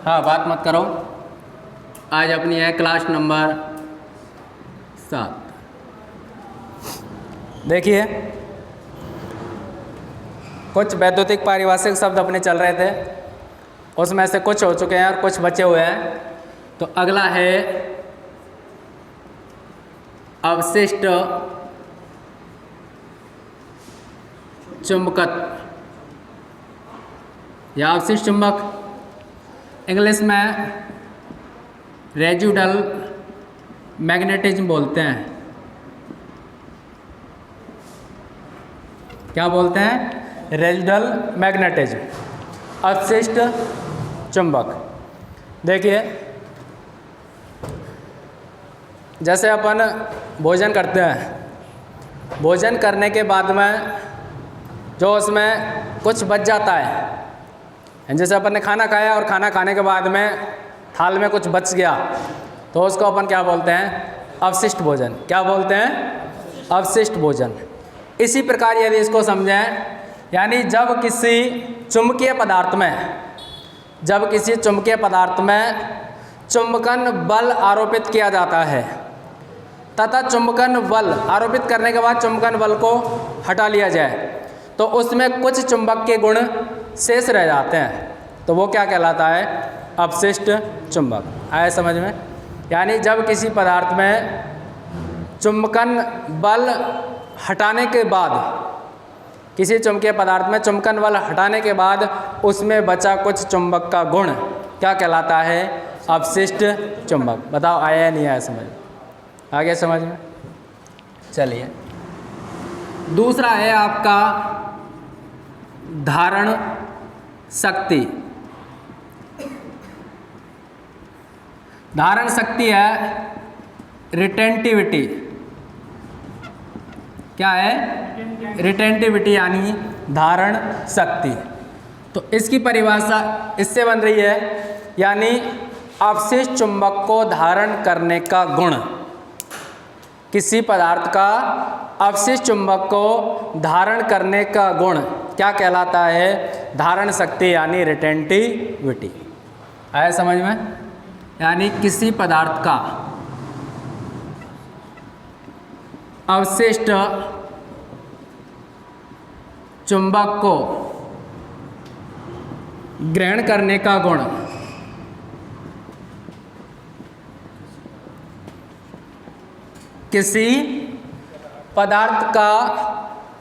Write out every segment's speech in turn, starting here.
हाँ, बात मत करो। आज अपनी है क्लास नंबर 7। देखिए, कुछ वैद्युतिक पारिभाषिक शब्द अपने चल रहे थे, उसमें से कुछ हो चुके हैं और कुछ बचे हुए हैं। तो अगला है अवशिष्ट चुंबकत्व या अवशिष्ट चुंबक, इंग्लिश में रेजिडुअल मैग्नेटिज्म बोलते हैं। क्या बोलते हैं? रेजिडुअल मैग्नेटिज्म, अवशिष्ट चुंबक। देखिए, जैसे अपन भोजन करते हैं, भोजन करने के बाद में जो उसमें कुछ बच जाता है, जैसे अपन ने खाना खाया और खाना खाने के बाद में थाल में कुछ बच गया, तो उसको अपन क्या बोलते हैं? अवशिष्ट भोजन। क्या बोलते हैं? अवशिष्ट भोजन। इसी प्रकार यदि इसको समझें, यानी जब किसी चुंबकीय पदार्थ में चुंबकन बल आरोपित किया जाता है तथा चुंबकन बल आरोपित करने के बाद चुंबकन बल को हटा लिया जाए, तो उसमें कुछ चुंबक के गुण शेष रह जाते हैं, तो वो क्या कहलाता है? अवशिष्ट चुंबक। आया समझ में? यानी जब किसी पदार्थ में चुंबकन बल हटाने के बाद, किसी चुंबकीय पदार्थ में चुंबकन बल हटाने के बाद उसमें बचा कुछ चुंबक का गुण क्या कहलाता है? अवशिष्ट चुंबक। बताओ, आया या नहीं आया समझ? आगे समझ में? चलिए, दूसरा है आपका धारण शक्ति। धारण शक्ति है रिटेंटिविटी। क्या है? रिटेंटिविटी यानी धारण शक्ति। तो इसकी परिभाषा इससे बन रही है, यानी अवशिष्ट चुंबक को धारण करने का गुण। किसी पदार्थ का अवशिष्ट चुंबक को धारण करने का गुण क्या कहलाता है? धारण शक्ति यानी रिटेंटिविटी। आया समझ में? यानी किसी पदार्थ का अवशिष्ट चुंबक को ग्रहण करने का गुण किसी पदार्थ का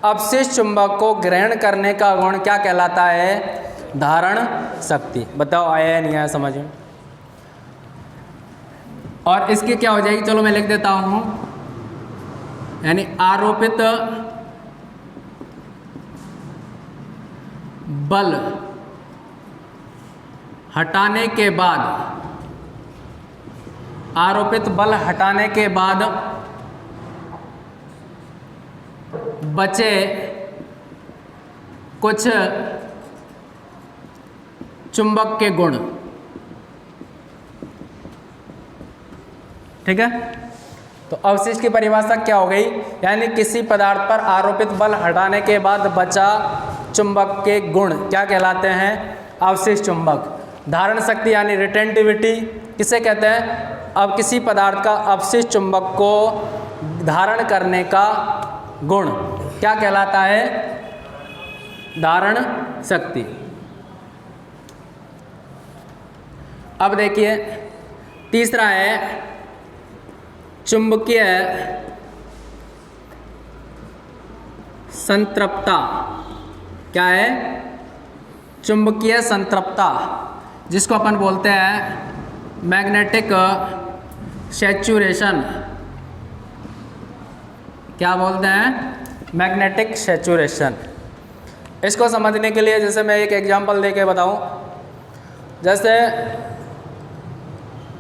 अवशिष्ट चुंबक को ग्रहण करने का गुण क्या कहलाता है? धारण शक्ति। बताओ, आया या नहीं आया समझ में? और इसकी क्या हो जाएगी? चलो मैं लिख देता हूं, यानी आरोपित बल हटाने के बाद, आरोपित बल हटाने के बाद बचे कुछ चुंबक के गुण। ठीक है? तो अवशिष्ट की परिभाषा क्या हो गई? यानी किसी पदार्थ पर आरोपित बल हटाने के बाद बचा चुंबक के गुण क्या कहलाते हैं? अवशिष्ट चुंबक। धारण शक्ति यानी रिटेंटिविटी किसे कहते हैं? अब किसी पदार्थ का अवशिष्ट चुंबक को धारण करने का गुण क्या कहलाता है? धारण शक्ति। अब देखिए, तीसरा है चुंबकीय संतृप्तता। क्या है? चुंबकीय संतृप्तता, जिसको अपन बोलते हैं मैग्नेटिक सैचुरेशन। क्या बोलते हैं? Magnetic saturation. इसको समझने के लिए जैसे मैं एक एग्जांपल देके बताऊं, जैसे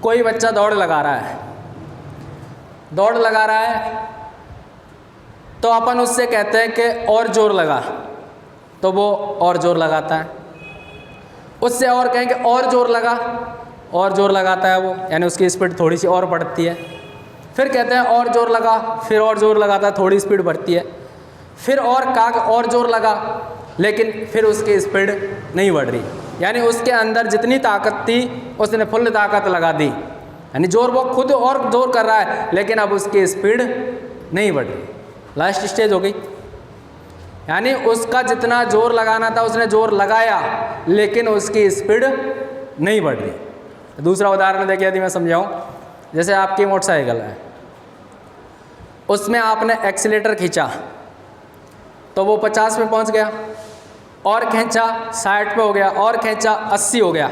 कोई बच्चा दौड़ लगा रहा है, तो अपन उससे कहते हैं कि और जोर लगा, तो वो और जोर लगाता है। उससे और कहेंगे और जोर लगा, और जोर लगाता है वो, यानी उसकी स्पीड थोड़ी सी और बढ़ती है। फिर कहते हैं और जोर लगा, फिर और जोर लगाता है, थोड़ी स्पीड बढ़ती है, फिर और काग और जोर लगा, लेकिन फिर उसकी स्पीड नहीं बढ़ रही, यानी उसके अंदर जितनी ताकत थी उसने फुल ताकत लगा दी, यानी जोर वो खुद और जोर कर रहा है, लेकिन अब उसकी स्पीड नहीं बढ़ रही। लास्ट स्टेज हो गई, यानी उसका जितना जोर लगाना था उसने जोर लगाया, लेकिन उसकी स्पीड नहीं बढ़ रही। दूसरा उदाहरण देखिए यदि मैं समझाऊं, जैसे आपकी मोटरसाइकिल है, उसमें आपने एक्सीलेटर खींचा तो वो 50 पे पहुंच गया, और खींचा 60 पे हो गया, और खींचा 80 हो गया,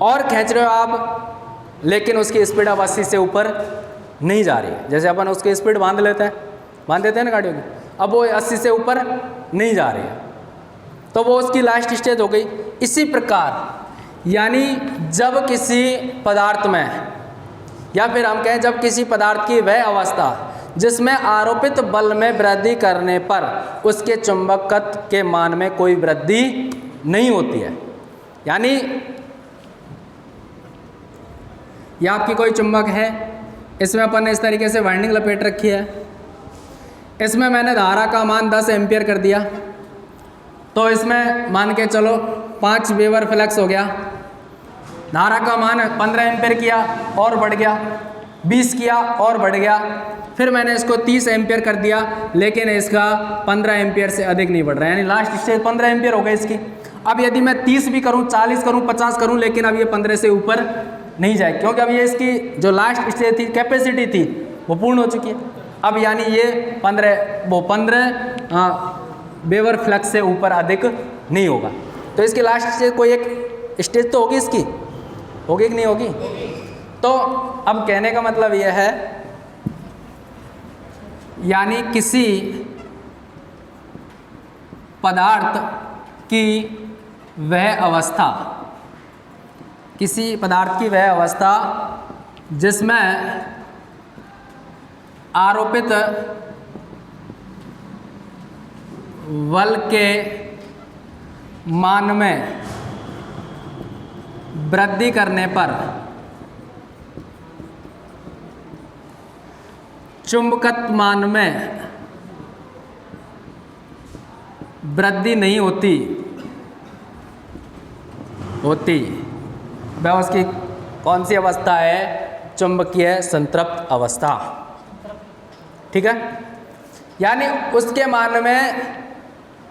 और खींच रहे हो आप, लेकिन उसकी स्पीड अब 80 से ऊपर नहीं जा रही है। जैसे अपन उसकी स्पीड बांध देते हैं ना गाड़ियों की, अब वो 80 से ऊपर नहीं जा रही है, तो वो उसकी लास्ट स्टेज हो गई। इसी प्रकार यानी जब किसी पदार्थ में, या फिर हम कहें जब किसी पदार्थ की वह अवस्था जिसमें आरोपित बल में वृद्धि करने पर उसके चुंबकत्व के मान में कोई वृद्धि नहीं होती है, यानी यह आपकी कोई चुंबक है, इसमें अपन ने इस तरीके से वाइंडिंग लपेट रखी है, इसमें मैंने धारा का मान 10 एम्पियर कर दिया, तो इसमें मान के चलो 5 वेबर फ्लक्स हो गया, धारा का मान 15 एम्पियर किया और बढ़ गया, 20 किया और बढ़ गया, फिर मैंने इसको 30 एम्पियर कर दिया, लेकिन इसका 15 एम्पियर से अधिक नहीं बढ़ रहा है, यानी लास्ट स्टेज 15 एम्पियर हो गई इसकी। अब यदि मैं 30 भी करूं, 40 करूं, 50 करूं, लेकिन अब ये 15 से ऊपर नहीं जाए, क्योंकि अब ये इसकी जो लास्ट स्टेज थी, कैपेसिटी थी, वो पूर्ण हो चुकी है। अब यानी ये 15 वेबर फ्लक्स से ऊपर अधिक नहीं होगा। तो इसकी लास्ट स्टेज कोई एक स्टेज तो होगी, इसकी होगी कि नहीं होगी? तो अब कहने का मतलब यह है, यानी किसी पदार्थ की वह अवस्था, किसी पदार्थ की वह अवस्था जिसमें आरोपित बल के मान में वृद्धि करने पर चुंबकत्व मान में वृद्धि नहीं होती वह उसकी कौन सी अवस्था है? चुंबकीय संतृप्त अवस्था। ठीक है, यानी उसके मान में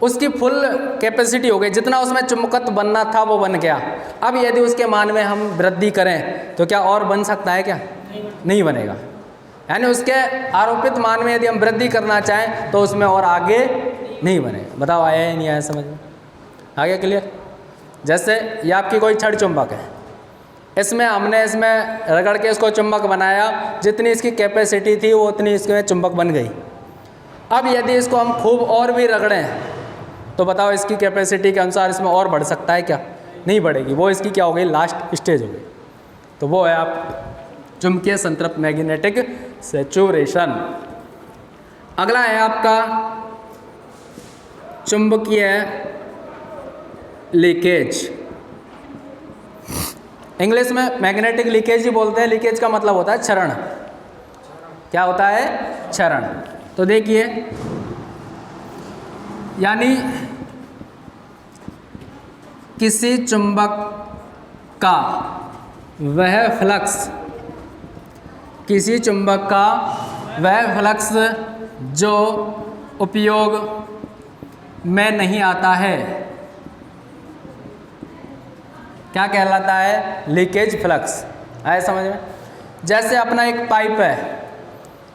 उसकी फुल कैपेसिटी हो गई, जितना उसमें चुंबकत्व बनना था वो बन गया। अब यदि उसके मान में हम वृद्धि करें तो क्या और बन सकता है? क्या नहीं बनेगा। यानी उसके आरोपित मान में यदि हम वृद्धि करना चाहें तो उसमें और आगे नहीं बनेगा। बताओ आया या नहीं आया समझ में? आगे क्लियर? जैसे ये आपकी कोई छड़ चुंबक है, इसमें हमने इसमें रगड़ के इसको चुंबक बनाया, जितनी इसकी कैपेसिटी थी वो उतनी इसमें चुंबक बन गई। अब यदि इसको हम खूब और भी रगड़ें तो बताओ इसकी कैपेसिटी के अनुसार इसमें और बढ़ सकता है? क्या नहीं बढ़ेगी। वो इसकी क्या हो गई? लास्ट स्टेज हो गई। तो वो है आप चुंबकीय संतृप्त, मैग्नेटिक सैचुरेशन। अगला है आपका चुंबकीय लीकेज। इंग्लिश में मैग्नेटिक लीकेज ही बोलते हैं। लीकेज का मतलब होता है क्षरण। क्या होता है? क्षरण। तो देखिए, यानी किसी चुंबक का वह फ्लक्स, किसी चुंबक का वह फ्लक्स जो उपयोग में नहीं आता है, क्या कहलाता है? Leakage flux. आए समझ में? जैसे अपना एक पाइप है,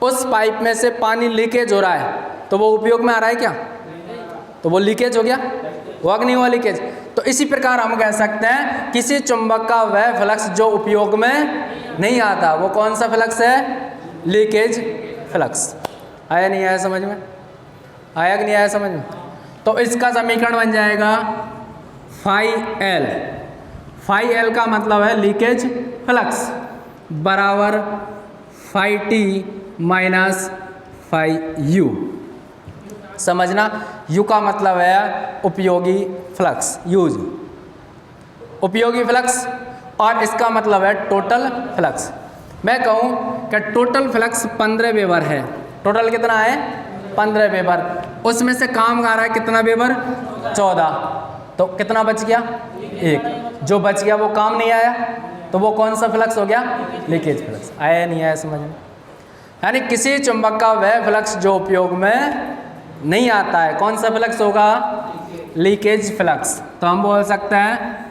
उस पाइप में से पानी लीकेज हो रहा है तो वो उपयोग में आ रहा है क्या? तो वो लीकेज हो गया, हुआ कि नहीं हुआ लीकेज? तो इसी प्रकार हम कह सकते हैं किसी चुंबक का वह फ्लक्स जो उपयोग में नहीं आता, वो कौन सा फ्लक्स है? Leakage flux. आया नहीं आया समझ में? आया कि नहीं आया समझ में? तो इसका समीकरण बन जाएगा φL। φL का मतलब है लीकेज फ्लक्स बराबर φT माइनस φU। समझना, U का मतलब है उपयोगी फ्लक्स, यूज, उपयोगी फ्लक्स, और इसका मतलब है टोटल फ्लक्स। मैं कहूँ कि टोटल फ्लक्स 15 वेबर है। टोटल कितना है? 15 वेबर। उसमें से काम आ रहा है कितना वेबर? 14। तो कितना बच गया? 1। जो बच गया वो काम नहीं आया, तो वो कौन सा फ्लक्स हो गया? Leakage flux. आया नहीं आया समझ में? यानी किसी चुंबक का वह फ्लक्स जो उपयोग में नहीं आता है, कौन सा फ्लक्स होगा? Leakage flux. तो हम बोल सकते हैं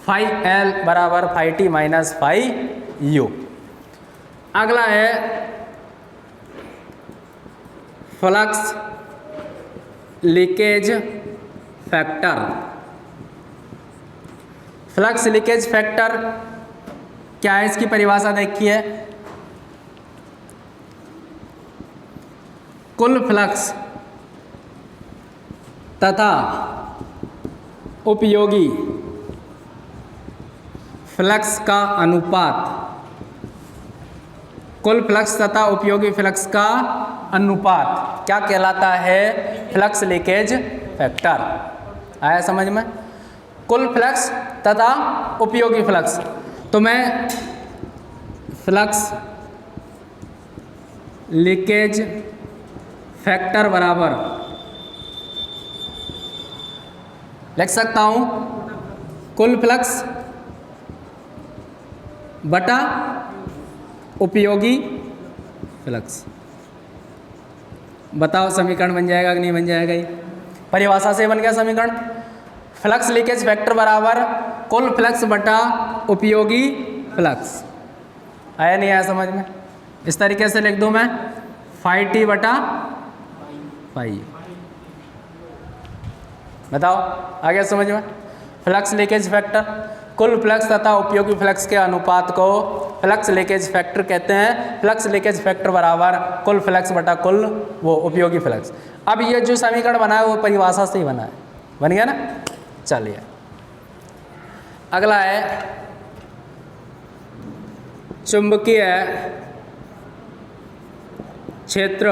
फाई एल बराबर phi T minus phi U. अगला है flux leakage factor. Flux leakage factor क्या है? इसकी परिभाषा देखिए, कुल फ्लक्स तथा उपयोगी फ्लक्स का अनुपात। कुल फ्लक्स तथा उपयोगी फ्लक्स का अनुपात क्या कहलाता है? Flux leakage factor. आया समझ में? कुल फ्लक्स तथा उपयोगी फ्लक्स। तो मैं फ्लक्स लीकेज फैक्टर बराबर लिख सकता हूं कुल फ्लक्स बटा उपयोगी फ्लक्स। बताओ समीकरण बन जाएगा कि नहीं बन जाएगा? ये परिभाषा से बन गया समीकरण। फ्लक्स लीकेज फैक्टर बराबर कुल फ्लक्स बटा उपयोगी फ्लक्स। आया नहीं आया समझ में? इस तरीके से लिख दूं मैं, फाई टी बटा फाई। बताओ आ गया समझ में? फ्लक्स लीकेज फैक्टर, कुल फ्लक्स तथा उपयोगी फ्लक्स के अनुपात को फ्लक्स लीकेज फैक्टर कहते हैं। फ्लक्स लीकेज फैक्टर बराबर कुल फ्लक्स बटा कुल वो उपयोगी फ्लक्स। अब ये जो समीकरण बना है वो परिभाषा से ही बना है, बन गया ना? चलिए अगला है चुंबकीय क्षेत्र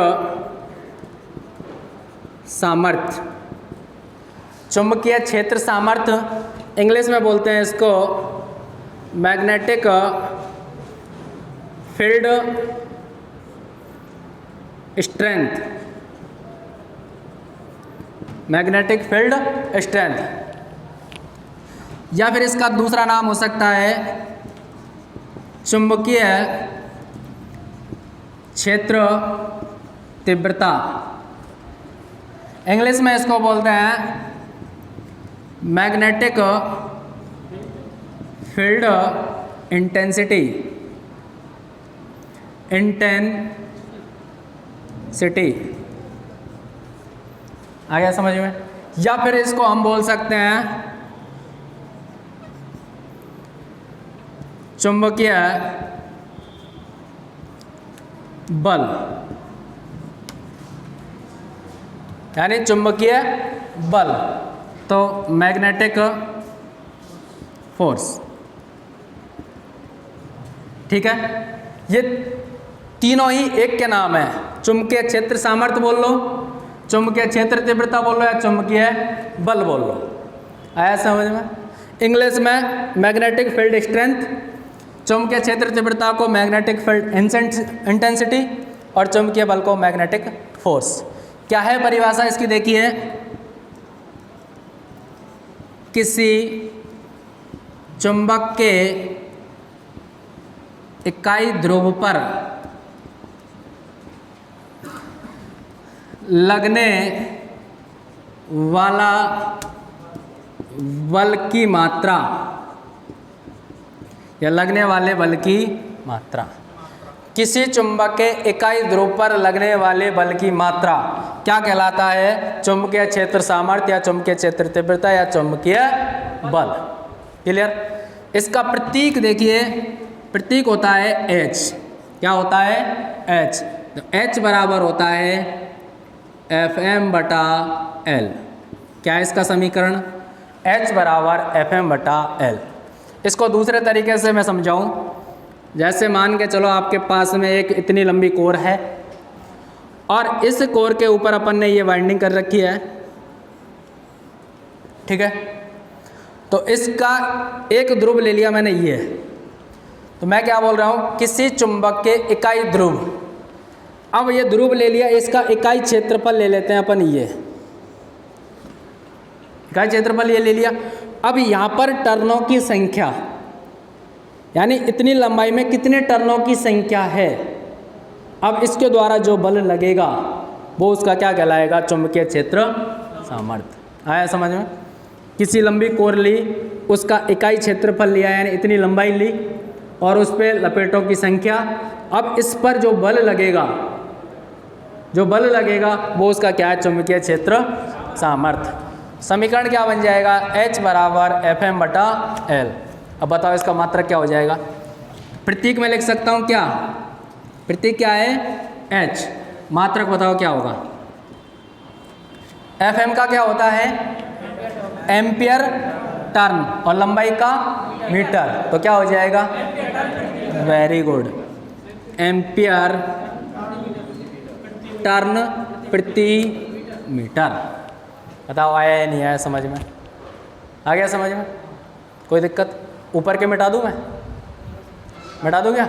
सामर्थ्य। चुंबकीय क्षेत्र सामर्थ्य इंग्लिश में बोलते हैं इसको magnetic field strength. Magnetic field strength, या फिर इसका दूसरा नाम हो सकता है चुंबकीय क्षेत्र तीव्रता। इंग्लिश में इसको बोलते हैं मैग्नेटिक फील्ड इंटेंसिटी। आ गया समझ में? या फिर इसको हम बोल सकते हैं चुंबकीय बल, यानी चुंबकीय बल। तो मैग्नेटिक फोर्स, ठीक है? ये तीनों ही एक के नाम है। चुंबकीय क्षेत्र सामर्थ्य बोल लो, चुंबकीय क्षेत्र तीव्रता बोल लो, या चुंबकीय बल बोल लो। आया समझ में? इंग्लिश में मैग्नेटिक फील्ड स्ट्रेंथ, चुंबकीय क्षेत्र तीव्रता को मैग्नेटिक फील्ड इंटेंसिटी, और चुंबकीय बल को मैग्नेटिक फोर्स। क्या है परिभाषा इसकी? देखिए, किसी चुंबक के इकाई ध्रुव पर लगने वाला बल की मात्रा, या लगने वाले बल की मात्रा। किसी चुंबक के इकाई ध्रुव पर लगने वाले बल की मात्रा क्या कहलाता है? चुंबकीय क्षेत्र सामर्थ्य, या चुंबकीय क्षेत्र तीव्रता, या चुंबकीय बल। क्लियर? इसका प्रतीक देखिए, प्रतीक होता है H। क्या होता है? H। तो H बराबर होता है Fm बटा L। क्या है इसका समीकरण? H बराबर Fm बटा L। इसको दूसरे तरीके से मैं समझाऊं, जैसे मान के चलो आपके पास में एक इतनी लंबी कोर है, और इस कोर के ऊपर अपन ने ये वाइंडिंग कर रखी है, ठीक है? तो इसका एक ध्रुव ले लिया मैंने ये, तो मैं क्या बोल रहा हूँ, किसी चुंबक के इकाई ध्रुव, अब ये ध्रुव ले लिया, इसका इकाई क्षेत्रफल ले लेते हैं अपन, ये इकाई क्षेत्रफल ये ले लिया। अब यहाँ पर टर्नों की संख्या, यानी इतनी लंबाई में कितने टर्नों की संख्या है, अब इसके द्वारा जो बल लगेगा वो उसका क्या कहलाएगा, चुंबकीय क्षेत्र सामर्थ्य। आया समझ में? किसी लंबी कोर ली, उसका इकाई क्षेत्रफल लिया, यानी इतनी लंबाई ली, और उस पर लपेटों की संख्या, अब इस पर जो बल लगेगा, जो बल लगेगा वो उसका क्या है, चुंबकीय क्षेत्र सामर्थ्य। समीकरण क्या बन जाएगा, H बराबर Fm/L। अब बताओ इसका मात्रक क्या हो जाएगा, प्रतीक में लिख सकता हूँ क्या, प्रतीक क्या है H, मात्रक बताओ क्या होगा, Fm का क्या होता है, एम्पियर टर्न, और लंबाई का मीटर, तो क्या हो जाएगा, वेरी गुड, एम्पियर टर्न प्रति मीटर। बताओ आया या नहीं आया समझ में, आ गया समझ में, कोई दिक्कत? ऊपर के मिटा दूं मैं, मिटा दूं क्या?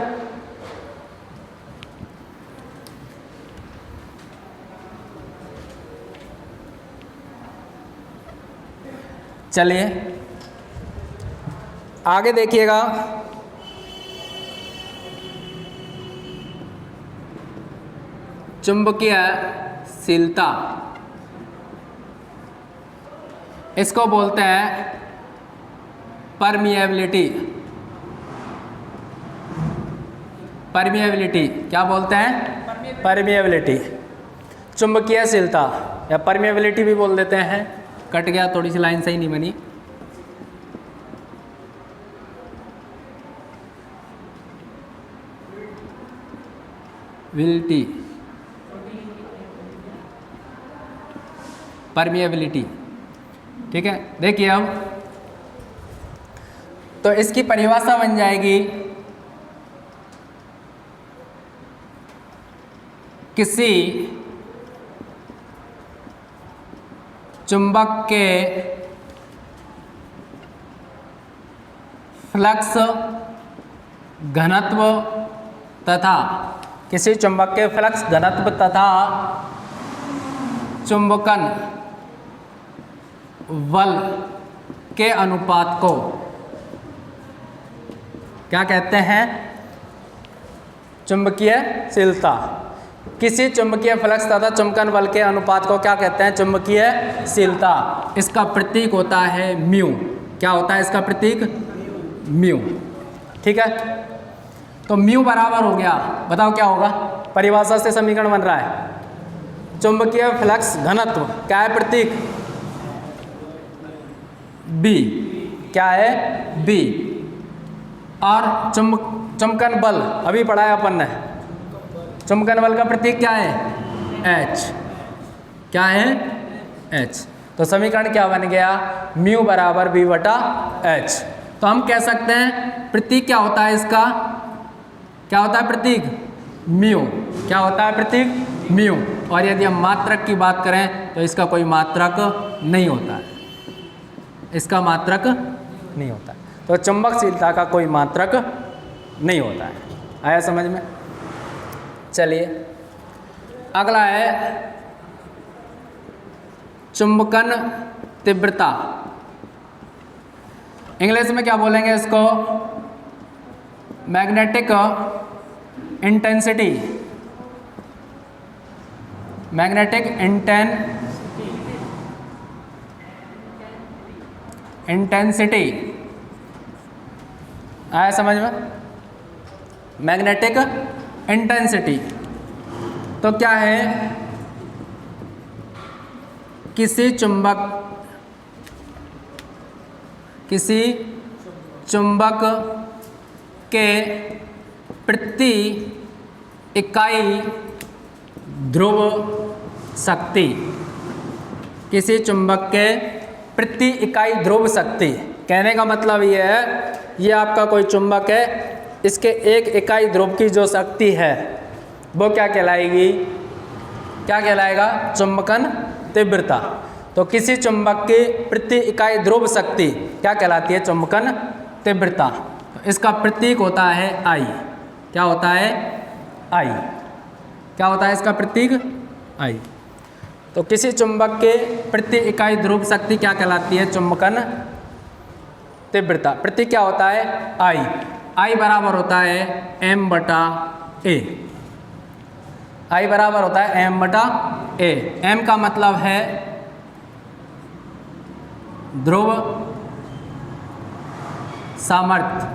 चलिए आगे देखिएगा, चुंबकीयशीलता, इसको बोलते हैं परमिएबिलिटी। परमिएबिलिटी क्या बोलते हैं, परमिएबिलिटी, चुंबकीयशीलता या परमिएबिलिटी भी बोल देते हैं। कट गया, थोड़ी सी लाइन सही नहीं बनी। विलिटी, परमिएबिलिटी, ठीक है। देखिए अब तो इसकी परिभाषा बन जाएगी, किसी चुंबक के फ्लक्स घनत्व तथा, किसी चुंबक के फ्लक्स घनत्व तथा चुंबकन बल के अनुपात को क्या कहते हैं, चुंबकीयशीलता। किसी चुंबकीय फ्लक्स तथा चुंबकन बल के अनुपात को क्या कहते हैं, चुंबकीयशीलता। इसका प्रतीक होता है म्यू। क्या होता है इसका प्रतीक, म्यू, ठीक है। तो म्यू बराबर हो गया, बताओ क्या होगा, परिभाषा से समीकरण बन रहा है, चुंबकीय फ्लक्स घनत्व, क्या है प्रतीक, बी, क्या है बी, और चुंबकन बल अभी पढ़ा है अपन ने, चुंबकन बल का प्रतीक क्या है, H, क्या है H। तो समीकरण क्या बन गया, म्यू बराबर B/H। तो हम कह सकते हैं प्रतीक क्या होता है इसका, क्या होता है प्रतीक, म्यू, क्या होता है प्रतीक, म्यू। और यदि हम मात्रक की बात करें तो इसका कोई मात्रक नहीं होता है, इसका मात्रक नहीं होता है। तो चुंबकशीलता का कोई मात्रक नहीं होता है। आया समझ में? चलिए अगला है चुंबकन तीव्रता। इंग्लिश में क्या बोलेंगे इसको, मैग्नेटिक इंटेंसिटी, मैग्नेटिक इंटेंसिटी। आया समझ में, मैग्नेटिक इंटेंसिटी। तो क्या है, किसी चुंबक के प्रति इकाई ध्रुव शक्ति, किसी चुंबक के प्रति इकाई ध्रुव शक्ति। कहने का मतलब ये है, ये आपका कोई चुंबक है, इसके एक इकाई ध्रुव की जो शक्ति है वो क्या कहलाएगी, क्या कहलाएगा, चुंबकन तीव्रता। तो किसी चुंबक की प्रति इकाई ध्रुव शक्ति क्या कहलाती है, चुंबकन तीव्रता। इसका प्रतीक होता है आई। क्या होता है? आई। क्या होता है इसका प्रतीक? आई। तो किसी चुंबक के प्रति इकाई ध्रुव शक्ति क्या कहलाती है? चुंबकन तीव्रता। प्रतीक क्या होता है? आई। आई बराबर होता है m/a। आई बराबर होता है m/a। m का मतलब है ध्रुव सामर्थ्य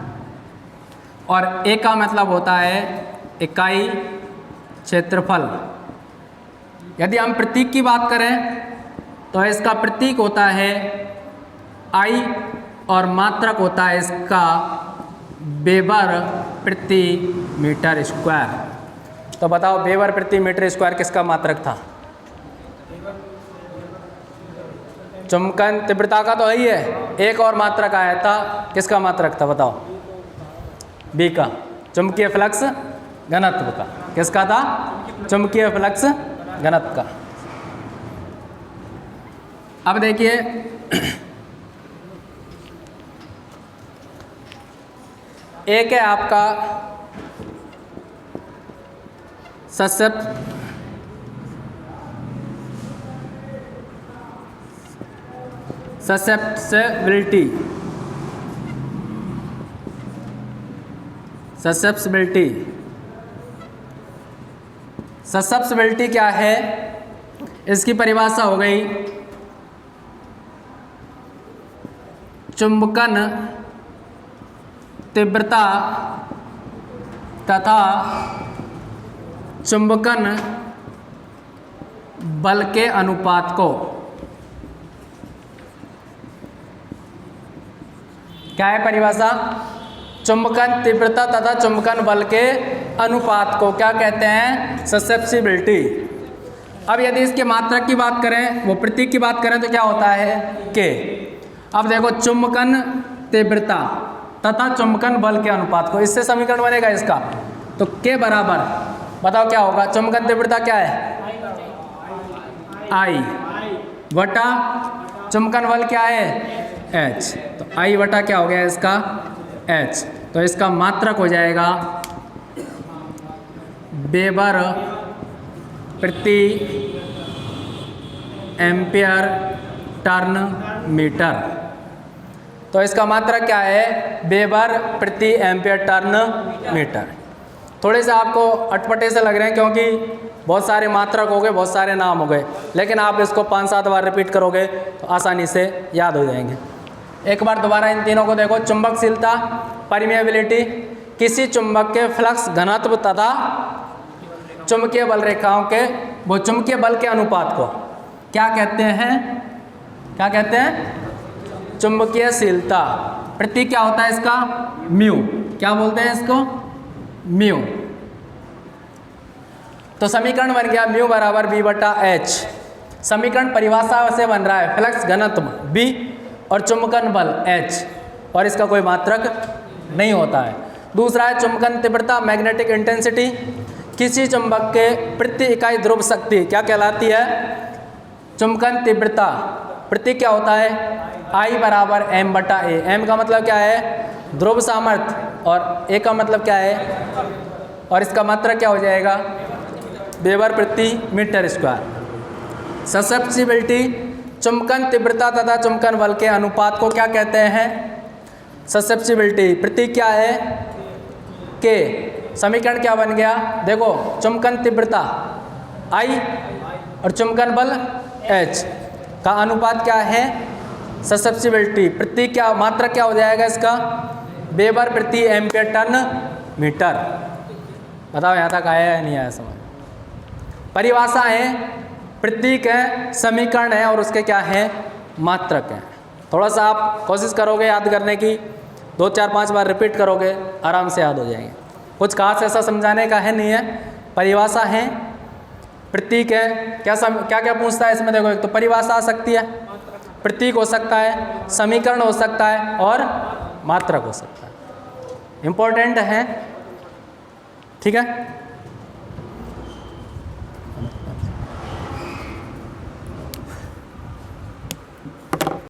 और a का मतलब होता है इकाई क्षेत्रफल। यदि हम प्रतीक की बात करें तो इसका प्रतीक होता है I और मात्रक होता है इसका वेबर प्रति मीटर स्क्वायर। तो बताओ वेबर प्रति मीटर स्क्वायर किसका मात्रक था? चुंबकन तीव्रता का तो है ही है। एक और मात्रक आया था, किसका मात्रक था बताओ? बी का, चुंबकीय फ्लक्स घनत्व का। किसका था? चुंबकीय फ्लक्स घनत्व का। अब देखिए एक है आपका ससेप्टिबिलिटी। ससेप्टिबिलिटी क्या है? इसकी परिभाषा हो गई चुंबकन तीव्रता तथा चुंबकन बल के अनुपात को। क्या है परिभाषा? चुंबकन तीव्रता तथा चुंबकन बल के अनुपात को क्या कहते हैं? ससेप्टिबिलिटी। अब यदि इसके मात्रक की बात करें, वो प्रतीक की बात करें तो क्या होता है? के। अब देखो चुंबकन तीव्रता तथा चुंबकन बल के अनुपात को, इससे समीकरण बनेगा इसका। तो के बराबर बताओ क्या होगा? चुंबकन तीव्रता क्या है? आई बटा चुंबकन बल क्या है? एच। तो आई बटा क्या हो गया इसका? एच। तो इसका मात्रक हो जाएगा वेबर प्रति एम्पियर टर्न मीटर। तो इसका मात्रक क्या है? वेबर प्रति एम्पियर टर्न मीटर। थोड़े से आपको अटपटे से लग रहे हैं क्योंकि बहुत सारे मात्रक हो गए, बहुत सारे नाम हो गए, लेकिन आप इसको 5-7 बार रिपीट करोगे तो आसानी से याद हो जाएंगे। एक बार दोबारा इन तीनों को देखो। चुंबकशीलता, परमिएबिलिटी, किसी चुंबक के फ्लक्स घनत्व तथा चुंबकीय बल रेखाओं के वो चुंबकीय बल के अनुपात को क्या कहते हैं? क्या कहते हैं? चुंबकीयशीलता। प्रतीक क्या होता है इसका? म्यू। क्या बोलते हैं इसको? म्यू। तो समीकरण बन गया म्यू बराबर बी बटा एच। समीकरण परिभाषा से बन रहा है फ्लक्स घनत्व बी और चुंबकन बल एच, और इसका कोई मात्रक नहीं होता है। दूसरा है चुंबकन तीव्रता, मैग्नेटिक इंटेंसिटी, किसी चुंबक के प्रति इकाई ध्रुव शक्ति क्या कहलाती है? चुंबकन तीव्रता। प्रतीक क्या होता है? आई बराबर m बटा ए। एम का मतलब क्या है? ध्रुव सामर्थ्य, और ए का मतलब क्या है? और इसका मात्रक क्या हो जाएगा? वेबर प्रति मीटर स्क्वायर। ससेप्टिबिलिटी, चुंबकन तीव्रता तथा चुंबकन बल के अनुपात को क्या कहते हैं? ससेप्टिबिलिटी। प्रतीक क्या है? के। समीकरण क्या बन गया? देखो चुंबकन तीव्रता आई और चुंबकन बल एच का अनुपात क्या है? ससेप्टिबिलिटी। प्रतीक क्या, मात्रक क्या हो जाएगा इसका? वेबर प्रति एम्पियर टर्न मीटर। बताओ यहाँ तक आया या नहीं आया समझ? परिभाषा है, प्रतीक है, समीकरण है, और उसके क्या है? मात्रक है। थोड़ा सा आप कोशिश करोगे याद करने की, 2-4-5 बार रिपीट करोगे, आराम से याद हो जाएंगे। कुछ खास ऐसा समझाने का है नहीं है। परिभाषा है, प्रतीक है, क्या क्या पूछता है इसमें? देखो एक तो परिभाषा आ सकती है, प्रतीक हो सकता है, समीकरण हो सकता है, और मात्रक हो सकता है। इम्पोर्टेंट है, ठीक है।